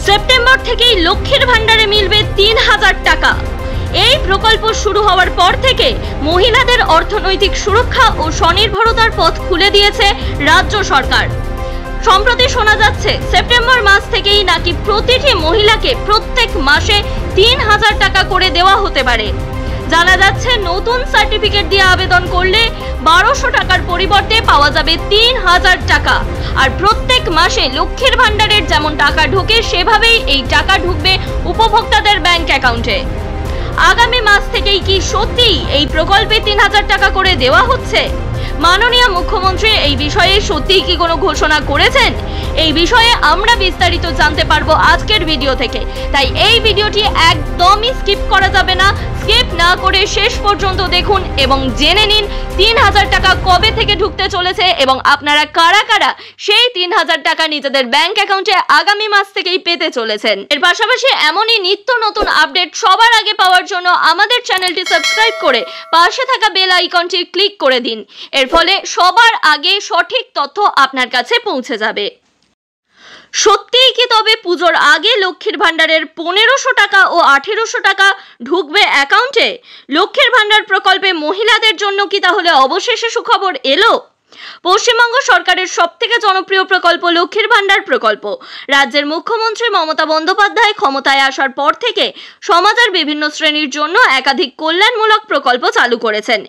September থেকেই লক্ষ্মীর ভান্ডারে মিলবে ৩,০০০ টাকা। এই প্রকল্প শুরু হওয়ার পর থেকে মহিলাদের অর্থনৈতিক সুরক্ষা ও স্বনির্ভরতার পথ খুলে দিয়েছে রাজ্য সরকার। সম্প্রতি শোনা যাচ্ছে সেপ্টেম্বর মাস থেকেই নাকি প্রতিটি মহিলাকে প্রত্যেক মাসে ৩,০০০ টাকা করে দেওয়া হতে পারে। জানা যাচ্ছে নতুন সার্টিফিকেট দিয়ে আবেদন করলে ১২০০ টাকার পরিবর্তে পাওয়া যাবে ৩,০০০ টাকা। আর প্রত্যেক মাসে লক্ষ্মীর ভান্ডারের যেমন টাকা ঢোকে সেভাবেই এই টাকা ঢুকবে উপভোক্তাদের ব্যাংক অ্যাকাউন্টে। আগামী মাস থেকেই কি সত্যিই এই প্রকল্পে ৩,০০০ টাকা করে দেওয়া হচ্ছে? মাননীয় মুখ্যমন্ত্রী এই বিষয়ে সত্যিই কি কোনো ঘোষণা করেছেন? এই বিষয়ে আমরা বিস্তারিত জানতে পারবো আজকের ভিডিও থেকে। তাই এই ভিডিওটি একদমই স্কিপ করা যাবে না। স্কিপ না করে শেষ পর্যন্ত দেখুন এবং জেনে নিন ৩,০০০ টাকা কবে থেকে ঢুকতে চলেছে এবং আপনারা কারা কারা সেই ৩,০০০ টাকা নিজেদের ব্যাংক অ্যাকাউন্টে আগামী মাস থেকেই পেতে চলেছেন। এর পাশাপাশি এমনই নিত্য নতুন আপডেট সবার আগে পাওয়ার জন্য আমাদের চ্যানেলটি সাবস্ক্রাইব করে পাশে থাকা বেল আইকনটি ক্লিক করে দিন। এর ফলে সবার আগে সঠিক তথ্য আপনার কাছে পৌঁছে যাবে। সত্যিই কি তবে পুজোর আগে লক্ষ্মীর ভান্ডারের ১৫০০ টাকা ও ১৮০০ টাকা ঢুকবে অ্যাকাউন্টে? লক্ষ্মীর ভান্ডার প্রকল্পে মহিলাদের জন্য কি তাহলে অবশেষে সুখবর এলো? পশ্চিমবঙ্গ সরকারের সবথেকে জনপ্রিয় প্রকল্প লক্ষ্মীর ভান্ডার প্রকল্প। রাজ্যের মুখ্যমন্ত্রী মমতা বন্দ্যোপাধ্যায় ক্ষমতায় আসার পর থেকে সমাজের বিভিন্ন শ্রেণীর জন্য একাধিক কল্যাণমূলক প্রকল্প চালু করেছেন।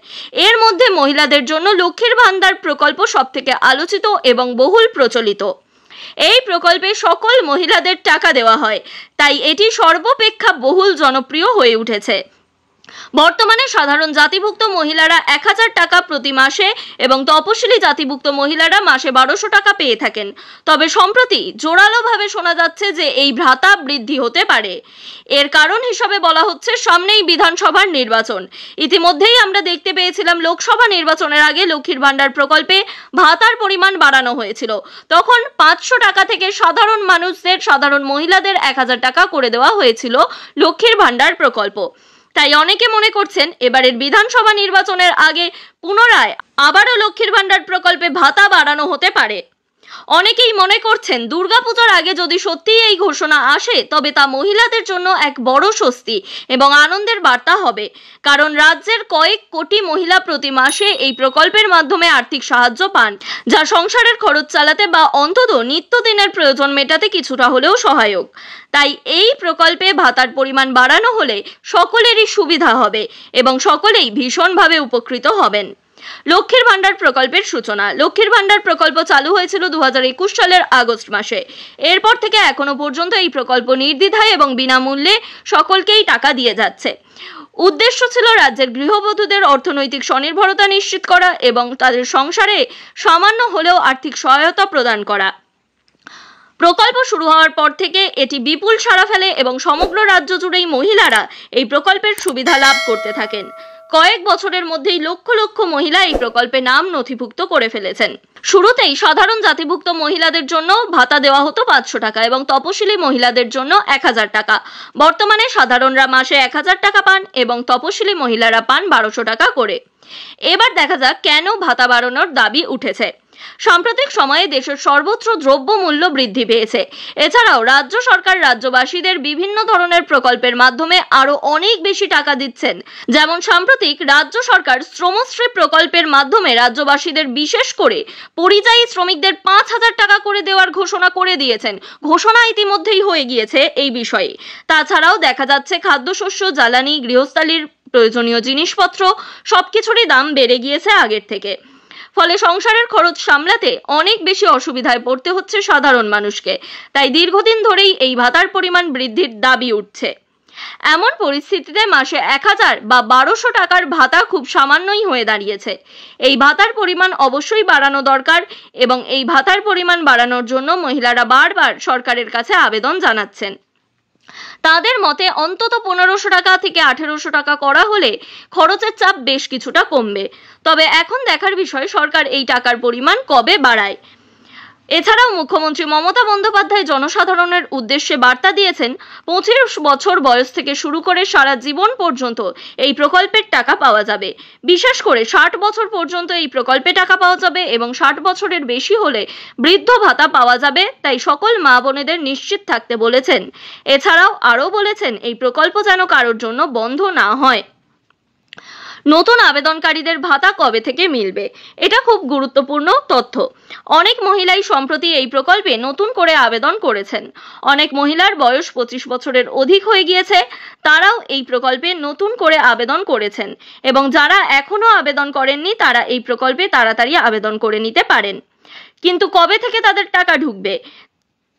এর মধ্যে মহিলাদের জন্য লক্ষ্মীর ভান্ডার প্রকল্প সবথেকে আলোচিত এবং বহুল প্রচলিত। এই প্রকল্পে সকল মহিলাদের টাকা দেওয়া হয়, তাই এটি সর্বাপেক্ষা বহুল জনপ্রিয় হয়ে উঠেছে। বর্তমানে সাধারণ জাতিভুক্ত মহিলারা ১,০০০ টাকা প্রতি মাসে এবং তপশিলি জাতিভুক্ত মহিলারা মাসে ১২০০ টাকা পেয়ে থাকেন। তবে সম্প্রতি জোরালোভাবে শোনা যাচ্ছে যে এই ভাতা বৃদ্ধি হতে পারে। এর কারণ হিসাবে বলা হচ্ছে সামনেই বিধানসভার নির্বাচন। ইতিমধ্যেই আমরা দেখতে পেয়েছিলাম লোকসভা নির্বাচনের আগে লক্ষ্মীর ভান্ডার প্রকল্পে ভাতার পরিমাণ বাড়ানো হয়েছিল। তখন ৫০০ টাকা থেকে সাধারণ মানুষদের, সাধারণ মহিলাদের ১,০০০ টাকা করে দেওয়া হয়েছিল লক্ষ্মীর ভান্ডার প্রকল্প। তাই অনেকে মনে করছেন এবারের বিধানসভা নির্বাচনের আগে পুনরায় আবারও লক্ষ্মীর ভান্ডার প্রকল্পে ভাতা বাড়ানো হতে পারে। অনেকেই মনে করছেন দুর্গাপূজার আগে যদি সত্যিই এই ঘোষণা আসে তবে তা মহিলাদের জন্য এক বড় স্বস্তি এবং আনন্দের বার্তা হবে। কারণ রাজ্যের কয়েক কোটি মহিলা প্রতি মাসে এই প্রকল্পের মাধ্যমে আর্থিক সাহায্য পান, যা সংসারের খরচ চালাতে বা অন্তত নিত্যদিনের প্রয়োজন মেটাতে কিছুটা হলেও সহায়ক। তাই এই প্রকল্পে ভাতার পরিমাণ বাড়ানো হলে সকলেরই সুবিধা হবে এবং সকলেই ভীষণভাবে উপকৃত হবেন। লক্ষ্মীর ভান্ডার প্রকল্পের সূচনা। লক্ষ্মীর ভান্ডার প্রকল্প চালু হয়েছিল ২০২১ সালের আগস্ট মাসে। এরপর থেকে এখনো পর্যন্ত এই প্রকল্প নির্দ্বিধায় এবং বিনামূল্যে সকলকেই টাকা দিয়ে যাচ্ছে। উদ্দেশ্য ছিল রাজ্যের গৃহবধূদের অর্থনৈতিক স্বনির্ভরতা নিশ্চিত করা এবং তাদের সংসারে সামান্য হলেও আর্থিক সহায়তা প্রদান করা। প্রকল্প শুরু হওয়ার পর থেকে এটি বিপুল সাড়া ফেলে এবং সমগ্র রাজ্য জুড়েই মহিলারা এই প্রকল্পের সুবিধা লাভ করতে থাকেন। কয়েক বছরের মধ্যেই লক্ষ লক্ষ মহিলা এই প্রকল্পে নাম নথিভুক্ত করে ফেলেছেন। শুরুতেই সাধারণ জাতিভুক্ত মহিলাদের জন্য ভাতা দেওয়া হতো ৫০০ টাকা এবং তপশিলি মহিলাদের জন্য ১,০০০ টাকা। বর্তমানে সাধারণরা মাসে ১,০০০ টাকা পান এবং তপশিলি মহিলারা পান ১২০০ টাকা করে। এবার দেখা যাক কেন ভাতা বাড়ানোর দাবি উঠেছে। সাম্প্রতিক সময়ে দেশের সর্বত্র দ্রব্যমূল্য বৃদ্ধি পেয়েছে। এছাড়াও রাজ্য সরকার রাজ্যবাসীদের বিভিন্ন ধরনের প্রকল্পের মাধ্যমে আরো অনেক বেশি টাকা দিচ্ছেন। যেমন সাম্প্রতিক রাজ্য সরকার শ্রমশ্রী প্রকল্পের মাধ্যমে রাজ্যবাসীদের, বিশেষ করে পরিযায়ী শ্রমিকদের ৫,০০০ টাকা করে দেওয়ার ঘোষণা করে দিয়েছেন। ঘোষণা ইতিমধ্যেই হয়ে গিয়েছে এই বিষয়ে। তাছাড়াও দেখা যাচ্ছে খাদ্যশস্য, জ্বালানি, গৃহস্থালির প্রয়োজনীয় জিনিসপত্র সবকিছুরই দাম বেড়ে গিয়েছে আগের থেকে। ফলে সংসারের খরচ সামলাতে অনেক বেশি অসুবিধায় পড়তে হচ্ছে সাধারণ মানুষকে। তাই দীর্ঘদিন ধরেই এই ভাতার পরিমাণ বৃদ্ধির দাবি উঠছে। এমন পরিস্থিতিতে মাসে ১,০০০ বা ১২০০ টাকার ভাতা খুব সামান্যই হয়ে দাঁড়িয়েছে। এই ভাতার পরিমাণ অবশ্যই বাড়ানো দরকার এবং এই ভাতার পরিমাণ বাড়ানোর জন্য মহিলারা বারবার সরকারের কাছে আবেদন জানাচ্ছেন। তাদের মতে অন্তত ১৫০০ টাকা থেকে ১৮০০ টাকা করা হলে খরচের চাপ বেশ কিছুটা কমবে। তবে এখন দেখার বিষয় সরকার এই টাকার পরিমাণ কবে বাড়ায়। এছাড়াও মুখ্যমন্ত্রী মমতা বন্দ্যোপাধ্যায় জনসাধারণের উদ্দেশ্যে বার্তা দিয়েছেন, 25 বছর বয়স থেকে শুরু করে সারা জীবন পর্যন্ত এই প্রকল্পের টাকা পাওয়া যাবে। বিশেষ করে 60 বছর পর্যন্ত এই প্রকল্পে টাকা পাওয়া যাবে এবং 60 বছরের বেশি হলে বৃদ্ধ ভাতা পাওয়া যাবে, তাই সকল মা বোনেদের নিশ্চিত থাকতে বলেছেন। এছাড়াও আরও বলেছেন, এই প্রকল্প যেন কারোর জন্য বন্ধ না হয়। নতুন আবেদনকারীদের ভাতা কবে থেকে মিলবে, এটা খুব গুরুত্বপূর্ণ তথ্য। অনেক মহিলাই সম্প্রতি এই প্রকল্পে নতুন করে আবেদন করেছেন। অনেক মহিলার বয়স 25 বছরের অধিক হয়ে গিয়েছে, তারাও এই প্রকল্পে নতুন করে আবেদন করেছেন এবং যারা এখনো আবেদন করেননি তারা এই প্রকল্পে তাড়াতাড়ি আবেদন করে নিতে পারেন। কিন্তু কবে থেকে তাদের টাকা ঢুকবে,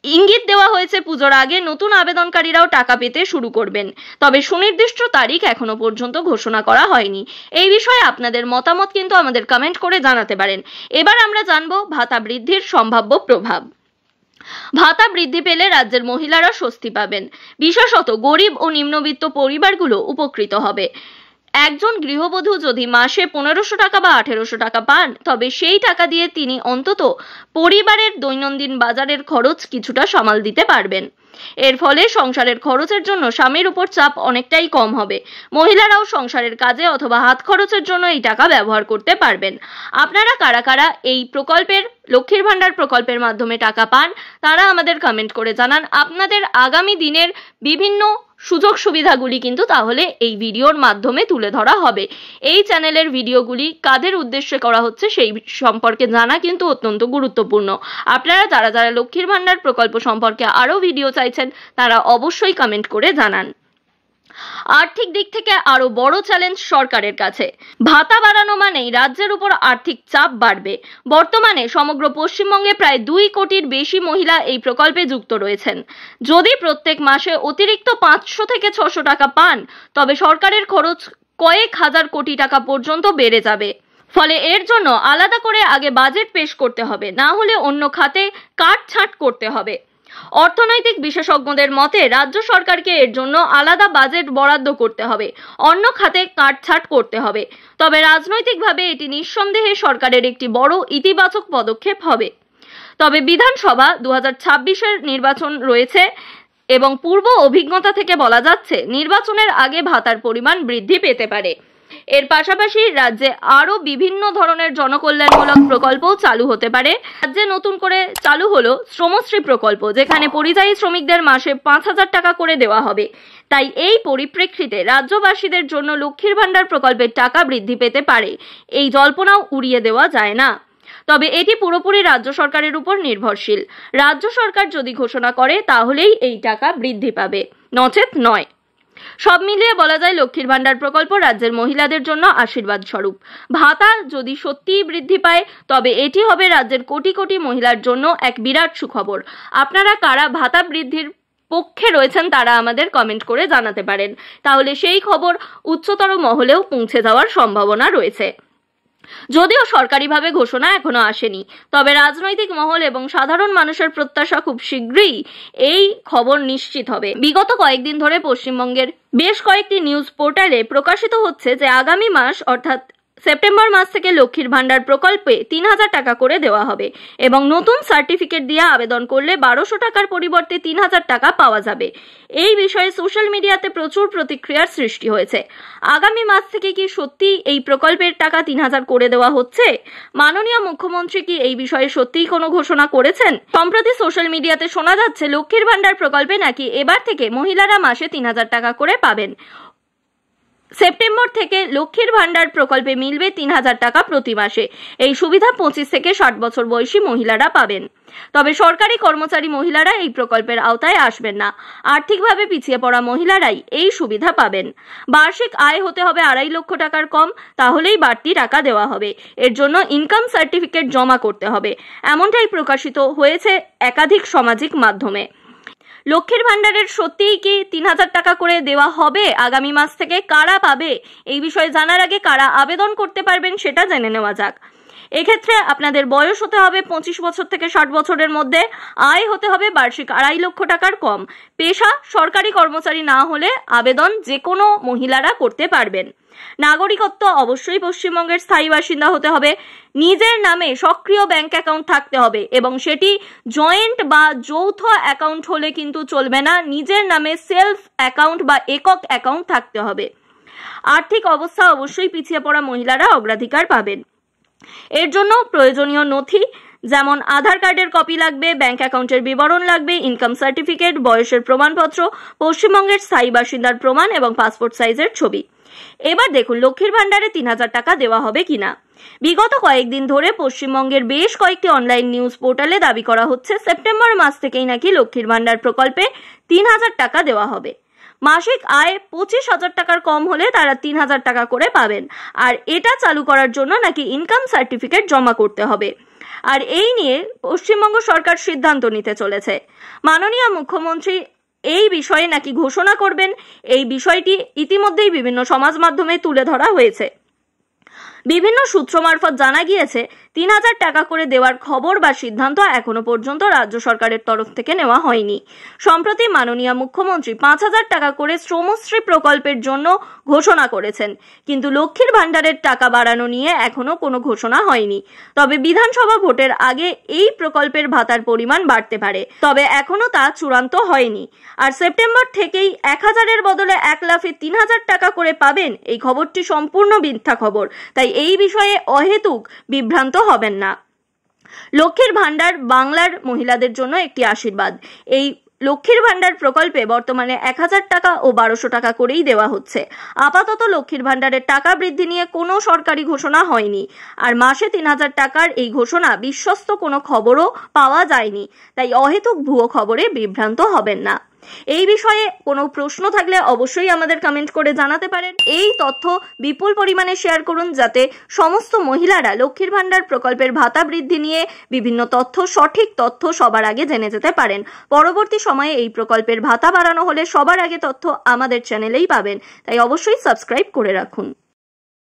ইঙ্গিত দেওয়া হয়েছে পুজোর আগে নতুন আবেদনকারীরাও টাকা পেতে শুরু করবেন, তবে সুনির্দিষ্ট তারিখ এখনো পর্যন্ত ঘোষণা করা হয়নি। এই বিষয়ে আপনাদের মতামত কিন্তু আমাদের কমেন্ট করে জানাতে পারেন। এবার আমরা জানবো ভাতা বৃদ্ধির সম্ভাব্য প্রভাব। ভাতা বৃদ্ধি পেলে রাজ্যের মহিলারা স্বস্তি পাবেন, বিশেষত গরিব ও নিম্নবিত্ত পরিবারগুলো উপকৃত হবে। একজন গৃহবধূ যদি মাসে 1500 টাকা বা 1800 টাকা পান, তবে সেই টাকা দিয়ে তিনি অন্তত পরিবারের দৈনন্দিন বাজারের খরচ কিছুটা সামাল দিতে পারবেন। এর ফলে সংসারের খরচের জন্য স্বামীর উপর চাপ অনেকটাই কম হবে। মহিলারাও সংসারের কাজে অথবা হাত খরচের জন্য এই টাকা ব্যবহার করতে পারবেন। আপনারা কারা কারা এই প্রকল্পের, লক্ষ্মীর ভান্ডার প্রকল্পের মাধ্যমে টাকা পান, তারা আমাদের কমেন্ট করে জানান। আপনাদের আগামী দিনের বিভিন্ন সুযোগ সুবিধাগুলি কিন্তু তাহলে এই ভিডিওর মাধ্যমে তুলে ধরা হবে। এই চ্যানেলের ভিডিওগুলি কাদের উদ্দেশ্যে করা হচ্ছে সেই সম্পর্কে জানা কিন্তু অত্যন্ত গুরুত্বপূর্ণ। আপনারা যারা যারা লক্ষ্মীর ভান্ডার প্রকল্প সম্পর্কে আরও ভিডিও চাইছেন তারা অবশ্যই কমেন্ট করে জানান। আর্থিক দিক থেকে আরো বড় চ্যালেঞ্জ সরকারের কাছে। ভাতা বাড়ানো মানেই রাজ্যের উপর আর্থিক চাপ বাড়বে। বর্তমানে সমগ্র পশ্চিমবঙ্গে প্রায় 2 কোটির বেশি মহিলা এই প্রকল্পে যুক্ত রয়েছেন। যদি প্রত্যেক মাসে অতিরিক্ত 500 থেকে 600 টাকা পান, তবে সরকারের খরচ কয়েক হাজার কোটি টাকা পর্যন্ত বেড়ে যাবে। ফলে এর জন্য আলাদা করে আগে বাজেট পেশ করতে হবে, না হলে অন্য খাতে কাটছাঁট করতে হবে। অর্থনৈতিক বিশেষজ্ঞদের মতে রাজ্য সরকারকে এর জন্য আলাদা বাজেট বরাদ্দ করতে হবে, অন্য খাতে কাটছাঁট করতে হবে। তবে রাজনৈতিকভাবে এটি নিঃসন্দেহে সরকারের একটি বড় ইতিবাচক পদক্ষেপ হবে। তবে বিধানসভা 2026-এর নির্বাচন রয়েছে এবং পূর্ব অভিজ্ঞতা থেকে বলা যাচ্ছে নির্বাচনের আগে ভাতার পরিমাণ বৃদ্ধি পেতে পারে। এর পাশাপাশি রাজ্যে আরো বিভিন্ন ধরনের জনকল্যাণমূলক প্রকল্প চালু হতে পারে। রাজ্যে নতুন করে চালু হলো শ্রমশ্রী প্রকল্প, যেখানে পরিযায়ী শ্রমিকদের মাসে 5000 টাকা করে দেওয়া হবে। তাই এই পরিপ্রেক্ষিতে রাজ্যবাসীদের জন্য লক্ষ্মীর ভান্ডার প্রকল্পের টাকা বৃদ্ধি পেতে পারে, এই জল্পনাও উড়িয়ে দেওয়া যায় না। তবে এটি পুরোপুরি রাজ্য সরকারের উপর নির্ভরশীল। রাজ্য সরকার যদি ঘোষণা করে তাহলেই এই টাকা বৃদ্ধি পাবে, নচেত নয়। সব মিলিয়ে বলা যায় লক্ষ্মীর ভান্ডার প্রকল্প রাজ্যের মহিলাদের জন্য আশীর্বাদ স্বরূপ। ভাতা যদি সত্যিই বৃদ্ধি পায় তবে এটি হবে রাজ্যের কোটি কোটি মহিলার জন্য এক বিরাট সুখবর। আপনারা কারা ভাতা বৃদ্ধির পক্ষে রয়েছেন তারা আমাদের কমেন্ট করে জানাতে পারেন, তাহলে সেই খবর উচ্চতর মহলেও পৌঁছে যাওয়ার সম্ভাবনা রয়েছে। যদিও সরকারিভাবে ঘোষণা এখনো আসেনি, তবে রাজনৈতিক মহল এবং সাধারণ মানুষের প্রত্যাশা খুব শীঘ্রই এই খবর নিশ্চিত হবে। বিগত কয়েকদিন ধরে পশ্চিমবঙ্গের বেশ কয়েকটি নিউজ পোর্টালে প্রকাশিত হচ্ছে যে আগামী মাস অর্থাৎ সেপ্টেম্বর মাস থেকে লক্ষ্মীর ভান্ডার প্রকল্পে 3000 টাকা করে দেওয়া হবে এবং নতুন সার্টিফিকেট দিয়ে আবেদন করলে 1200 টাকার পরিবর্তে 3000 টাকা পাওয়া যাবে। এই বিষয়ে সোশ্যাল মিডিয়াতে প্রচুর প্রতিক্রিয়ার সৃষ্টি হয়েছে। আগামী মাস থেকে কি সত্যি এই প্রকল্পের টাকা 3000 করে দেওয়া হচ্ছে? মাননীয় মুখ্যমন্ত্রী কি এই বিষয়ে সত্যিই কোনো ঘোষণা করেছেন? সম্প্রতি সোশ্যাল মিডিয়াতে শোনা যাচ্ছে লক্ষ্মীর ভান্ডার প্রকল্পে নাকি এবার থেকে মহিলারা মাসে 3000 টাকা করে পাবেন। সেপ্টেম্বর থেকে লক্ষ্মীর ভান্ডার প্রকল্পে মিলবে 3000 টাকা প্রতি মাসে। এই সুবিধা 25 থেকে 60 বছর বয়সী মহিলারা পাবেন। তবে সরকারি কর্মচারী মহিলারা এই প্রকল্পের আওতায় আসবেন না। আর্থিকভাবে পিছিয়ে পড়া মহিলারাই এই সুবিধা পাবেন। বার্ষিক আয় হতে হবে 2.5 লক্ষ টাকার কম, তাহলেই বাড়তি টাকা দেওয়া হবে। এর জন্য ইনকাম সার্টিফিকেট জমা করতে হবে, এমনটাই প্রকাশিত হয়েছে একাধিক সামাজিক মাধ্যমে। লক্ষ্মীর ভান্ডারের সত্যিই কি 3000 টাকা করে দেওয়া হবে আগামী মাস থেকে? কারা পাবে এই বিষয়ে জানার আগে কারা আবেদন করতে পারবেন সেটা জেনে নেওয়া যাক। এক্ষেত্রে আপনাদের বয়স হতে হবে 25 বছর থেকে 60 বছরের মধ্যে, আয় হতে হবে বার্ষিক 2.5 লক্ষ টাকার কম, পেশা সরকারি কর্মচারী না হলে আবেদন যে কোনো মহিলারা করতে পারবেন। নাগরিকত্ব অবশ্যই পশ্চিমবঙ্গের স্থায়ী বাসিন্দা হতে হবে, নিজের নামে সক্রিয় ব্যাংক অ্যাকাউন্ট থাকতে হবে এবং সেটি জয়েন্ট বা যৌথ অ্যাকাউন্ট হলে কিন্তু চলবে না, নিজের নামে সেলফ অ্যাকাউন্ট বা একক অ্যাকাউন্ট থাকতে হবে। আর্থিক অবস্থা অবশ্যই পিছিয়ে পড়া মহিলারা অগ্রাধিকার পাবেন। এর জন্য প্রয়োজনীয় নথি যেমন আধার কার্ডের কপি লাগবে, ব্যাংক অ্যাকাউন্টের বিবরণ লাগবে, ইনকাম সার্টিফিকেট, বয়সের প্রমাণপত্র, পশ্চিমবঙ্গের স্থায়ী বাসিন্দার প্রমাণ এবং পাসপোর্ট সাইজের ছবি। এবার দেখুন লক্ষ্মীর ভান্ডারে 3000 টাকা দেওয়া হবে কিনা। বিগত কয়েকদিন ধরে পশ্চিমবঙ্গের বেশ কয়েকটি অনলাইন নিউজ পোর্টালে দাবি করা হচ্ছে সেপ্টেম্বর মাস থেকেই নাকি লক্ষ্মীর ভান্ডার প্রকল্পে 3000 টাকা দেওয়া হবে। মাসিক আয় 25,000 টাকার কম হলে তারা 3000 টাকা করে পাবেন। আর এটা চালু করার জন্য নাকি ইনকাম সার্টিফিকেট জমা করতে হবে। আর এই নিয়ে পশ্চিমবঙ্গ সরকার সিদ্ধান্ত নিতে চলেছে। মাননীয় মুখ্যমন্ত্রী এই বিষয়ে নাকি ঘোষণা করবেন। এই বিষয়টি ইতিমধ্যেই বিভিন্ন সমাজ মাধ্যমে তুলে ধরা হয়েছে। বিভিন্ন সূত্র মারফত জানা গিয়েছে 3000 টাকা করে দেওয়ার খবর বা সিদ্ধান্ত এখনো পর্যন্ত রাজ্য সরকারের তরফ থেকে নেওয়া হয়নি। সম্প্রতি মাননীয় মুখ্যমন্ত্রী 5000 টাকা করে শ্রমশ্রী প্রকল্পের জন্য ঘোষণা করেছেন, কিন্তু লক্ষ্মীর ভান্ডারের টাকা বাড়ানো নিয়ে এখনো কোনো ঘোষণা হয়নি। তবে বিধানসভা ভোটের আগে এই প্রকল্পের ভাতার পরিমাণ বাড়তে পারে, তবে এখনো তা চূড়ান্ত হয়নি। আর সেপ্টেম্বর থেকেই 1000-এর বদলে 1 লাফে 3000 টাকা করে পাবেন, এই খবরটি সম্পূর্ণ মিথ্যা খবর। তাই এই বিষয়ে অহেতুক বিভ্রান্ত হবেন না। লক্ষ্মীর ভান্ডার বাংলার মহিলাদের জন্য একটি আশীর্বাদ। এই লক্ষ্মীর ভান্ডার প্রকল্পে বর্তমানে 1000 টাকা ও 1200 টাকা করেই দেওয়া হচ্ছে। আপাতত লক্ষ্মীর ভান্ডারের টাকা বৃদ্ধি নিয়ে কোনো সরকারি ঘোষণা হয়নি। আর মাসে 3000 টাকার এই ঘোষণা বিশ্বস্ত কোনো খবরও পাওয়া যায়নি। তাই অহেতুক ভুয়ো খবরে বিভ্রান্ত হবেন না। এই বিষয়ে কোনো প্রশ্ন থাকলে অবশ্যই আমাদের কমেন্ট করে জানাতে পারেন। এই তথ্য বিপুল পরিমাণে শেয়ার করুন যাতে সমস্ত মহিলারা লক্ষ্মীর ভান্ডার প্রকল্পের ভাতা বৃদ্ধি নিয়ে বিভিন্ন তথ্য, সঠিক তথ্য সবার আগে জেনে যেতে পারেন। পরবর্তী সময়ে এই প্রকল্পের ভাতা বাড়ানো হলে সবার আগে তথ্য আমাদের চ্যানেলেই পাবেন। তাই অবশ্যই সাবস্ক্রাইব করে রাখুন।